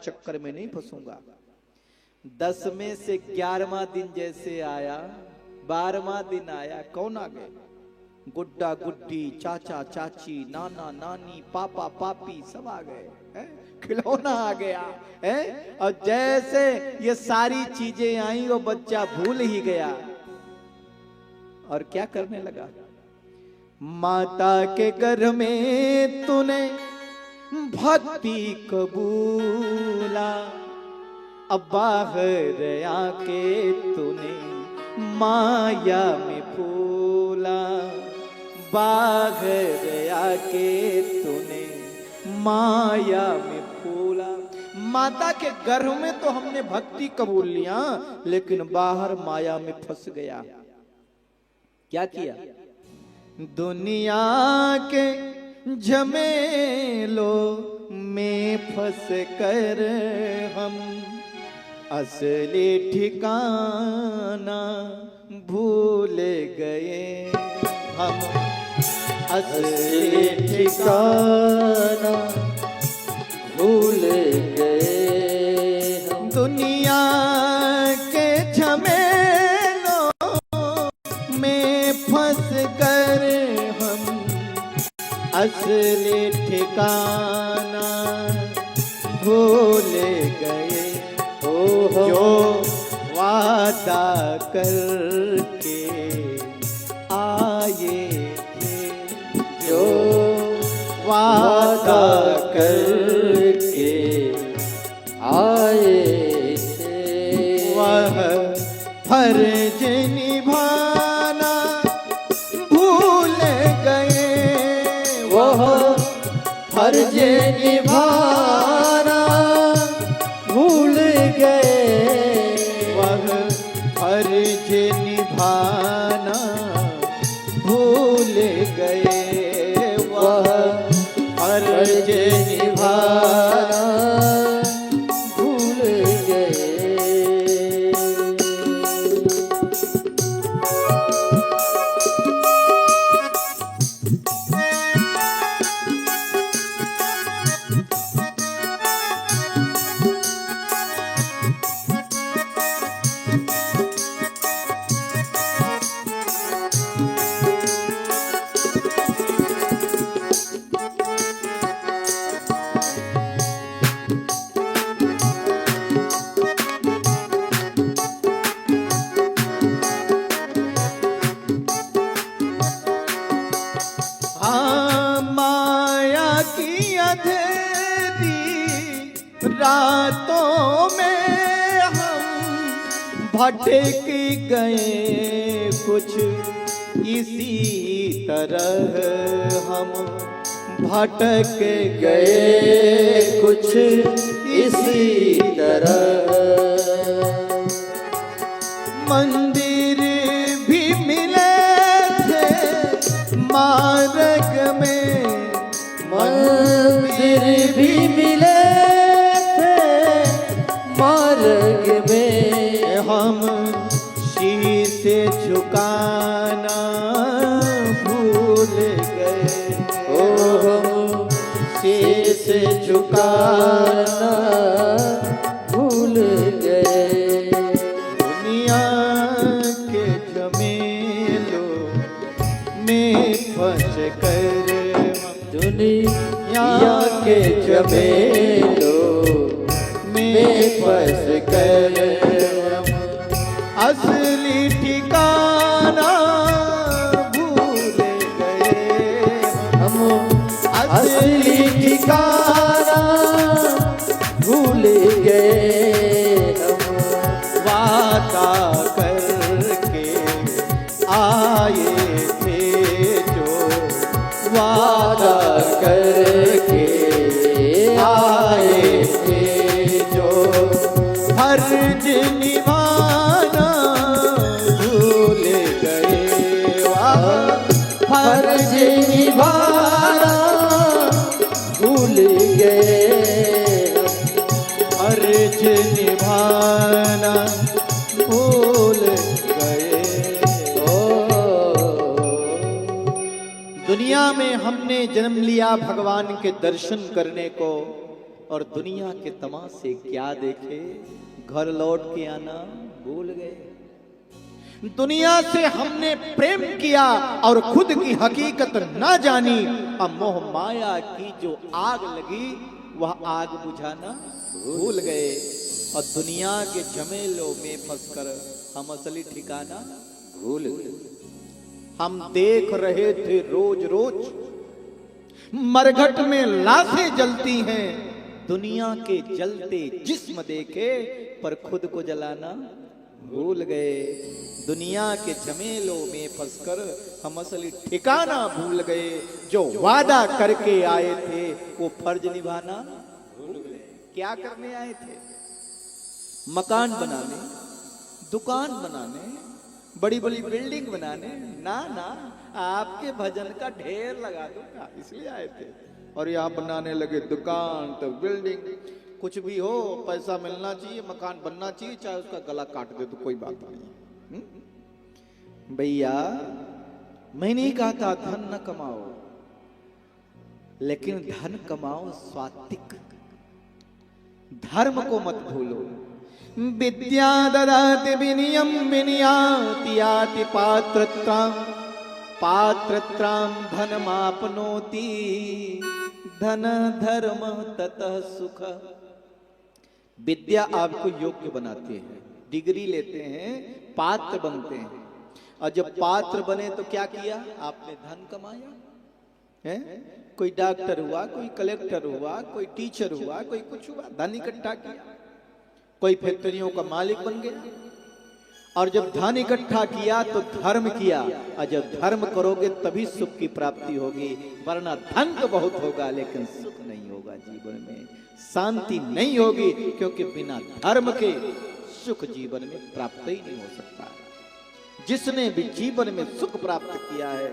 चक्कर में नहीं फंसूंगा। 10 में से 11वां दिन जैसे आया, 12वां दिन आया, कौन आ गए? गुड्डा गुड्डी, चाचा चाची, नाना नानी, पापा पापी सब आ गए हैं? खिलौना आ गया है। और जैसे ये सारी चीजें आई वो बच्चा भूल ही गया और क्या करने लगा? माता के घर में तूने भक्ति कबूला, अब बाहर आके तूने माया में फूला, बाहर आके तूने माया में फूला। माता के गर्भ में तो हमने भक्ति कबूल लिया, लेकिन बाहर माया में फंस गया। क्या किया? दुनिया के झमेलों में फंस कर हम असली ठिकाना भूल गए। हम असली ठिकाना भूल गए। दुनिया के झमेलों में फंस कर हम असली ठिकाना भूल गए। जो वादा करके आए थे, जो वादा करके आए थे, वह फर्ज निभाना भूल गए। वह फर्ज निभाना भूल गए। वह फर्ज निभाना भूल गए। वह फर्ज निभाना भूल गए। रातों में हम भटक गए कुछ इसी तरह। हम भटक गए कुछ इसी तरह। मंदिर भी मिले थे मार्ग में, मंदिर भी मिले मार्ग में। हम शीश झुकाना भूल गए। ओ हम शीश झुकाना भूल गए। दुनिया के झमेलों में फंस कर, दुनिया के झमेलों में फंस कर असली ठिकाना भूल गए। हम असली ठिकाना भूल गए। हम वादा करके आए थे, जो वादा करके आए थे, जो फर्ज निभाना भूल गए। वह फर्ज निभाना भूल गए। फर्ज निभाना भूल गए। दुनिया में हमने जन्म लिया भगवान के दर्शन करने को, और दुनिया के तमाशे क्या देखे, घर लौट के आना भूल गए। दुनिया से हमने प्रेम किया और खुद की हकीकत ना जानी, अब मोह माया की जो आग लगी वह आग बुझाना भूल गए। और दुनिया के झमेलों में फंसकर हम असली ठिकाना भूल गए। हम देख रहे थे रोज रोज मरघट में लाशें जलती हैं, दुनिया के जलते जिस्म देखे पर खुद को जलाना भूल गए। दुनिया के झमेलों में फंसकर हम असली ठिकाना भूल गए। जो वादा करके आए थे वो फर्ज निभाना भूल गए। क्या करने आए थे? मकान बनाने, दुकान बनाने, बड़ी बड़ी बिल्डिंग बनाने? ना ना, आपके भजन का ढेर लगा दूंगा इसलिए आए थे। और यहाँ बनाने लगे दुकान तो बिल्डिंग, कुछ भी हो पैसा मिलना चाहिए, मकान बनना चाहिए, चाहे उसका गला काट दे तो कोई बात नहीं। भैया मैं नहीं कहता धन न कमाओ, लेकिन धन कमाओ सात्विक, धर्म को मत भूलो। विद्या ददाति विनयम विनयाति याति पात्रत्राम, पात्रत्राम धनमाप्नोति, धन धर्म ततः सुख। विद्या आपको योग्य बनाती है, डिग्री लेते हैं, पात्र बनते हैं। और जब पात्र बने तो क्या किया आपने? धन कमाया है। कोई डॉक्टर हुआ, कोई कलेक्टर हुआ, कोई टीचर हुआ, कोई कुछ हुआ, धन इकट्ठा किया। कोई फैक्ट्रियों का मालिक बन गया। और जब धन इकट्ठा किया तो धर्म किया, और जब धर्म करोगे तभी सुख की प्राप्ति होगी, वरना धन तो बहुत होगा लेकिन सुख नहीं होगा, जीवन में शांति नहीं होगी, क्योंकि बिना धर्म के सुख जीवन में प्राप्त ही नहीं हो सकता। जिसने भी जीवन में सुख प्राप्त किया है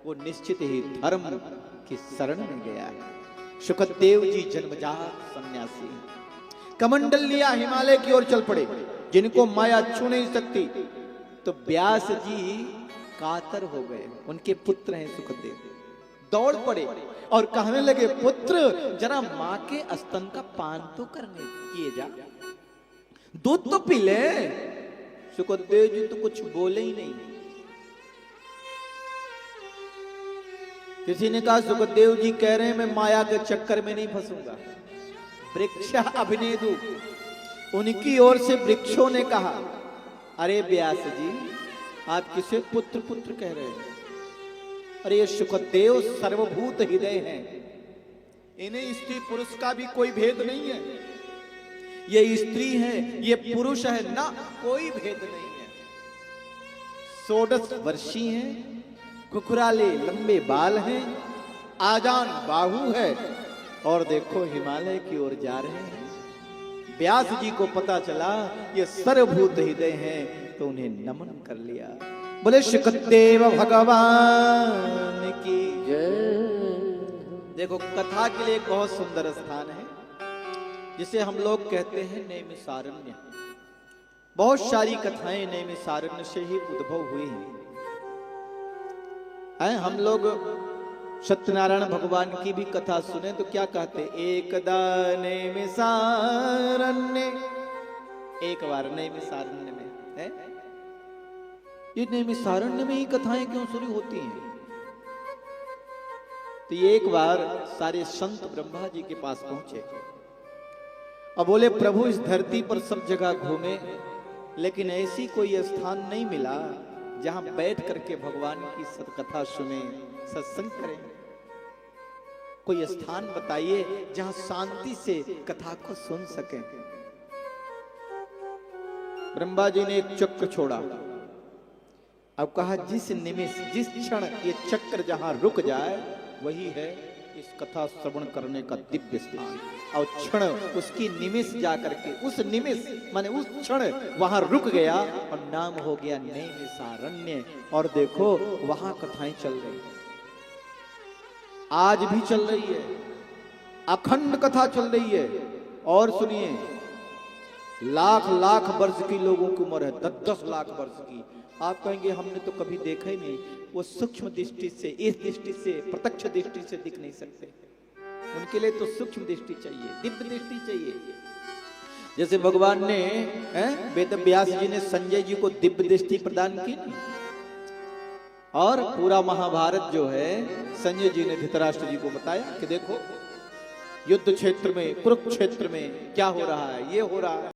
वो निश्चित ही धर्म की शरण में गया है। शुकदेव जी जन्मजात सन्यासी, कमंडल लिया हिमालय की ओर चल पड़े, जिनको माया छू नहीं सकती। तो व्यास जी कातर हो गए, उनके पुत्र हैं सुखदेव, दौड़ पड़े और कहने लगे पुत्र जरा माँ के स्तन का पान तो करने किए जा, दूध तो पी ले। सुखदेव जी तो कुछ बोले ही नहीं। किसी ने कहा सुखदेव जी कह रहे हैं मैं माया के चक्कर में नहीं फंसूंगा। वृक्ष अभिनेदु, उनकी ओर से वृक्षों ने कहा अरे व्यास जी आप किसे पुत्र पुत्र कह रहे हैं? अरे ये सुखदेव सर्वभूत हृदय हैं, इन्हें स्त्री पुरुष का भी कोई भेद नहीं है। ये स्त्री है, ये पुरुष है ना, कोई भेद नहीं है। 16 वर्षीय हैं, कुकुराले लंबे बाल हैं, आजान बाहु है, और देखो हिमालय की ओर जा रहे हैं। व्यास जी को पता चला ये सर्वभूत हृदय हैं, तो उन्हें नमन कर लिया। बोले सुखदेव भगवान की जय। देखो कथा के लिए एक बहुत सुंदर स्थान है जिसे हम लोग कहते हैं नैमिषारण्य। बहुत सारी कथाएं नैमिषारण्य से ही उद्भव हुई हैं। हम लोग सत्यनारायण भगवान की भी कथा सुने तो क्या कहते? एकदा नैमिषारण्य, एक बार नैमिषारण्य में है। ये नैमिषारण्य में ही कथाएं क्यों शुरू होती हैं? तो ये एक बार सारे संत ब्रह्मा जी के पास पहुंचे और बोले प्रभु इस धरती पर सब जगह घूमे, लेकिन ऐसी कोई स्थान नहीं मिला जहां बैठ करके भगवान की सत्कथा सुने, सत्संग करें। कोई स्थान बताइए जहां शांति से कथा को सुन सकें। ब्रह्मा जी ने एक चक्र छोड़ा। अब कहा जिस निमिष जिस क्षण ये चक्र जहां रुक जाए वही है इस कथा श्रवण करने का दिव्य स्थान। और क्षण उसकी निमिष जाकर के उस निमिष माने उस क्षण वहां रुक गया और नाम हो गया नैमिषारण्य। और देखो वहां कथाएं चल रही, आज भी चल रही है, अखंड कथा चल रही है। और सुनिए, लाख लाख वर्ष की लोगों की उम्र है, 10-10 लाख वर्ष की। आप कहेंगे हमने तो कभी देखा ही नहीं। वो सूक्ष्म दृष्टि से, इस दृष्टि से, प्रत्यक्ष दृष्टि से दिख नहीं सकते। उनके लिए तो सूक्ष्म दृष्टि चाहिए, दिव्य दृष्टि चाहिए। जैसे भगवान ने वेद व्यास जी ने संजय जी को दिव्य दृष्टि प्रदान की नहीं, और पूरा महाभारत जो है संजय जी ने धृतराष्ट्र जी को बताया कि देखो युद्ध क्षेत्र में, कुरुक्षेत्र में क्या हो रहा है, ये हो रहा है।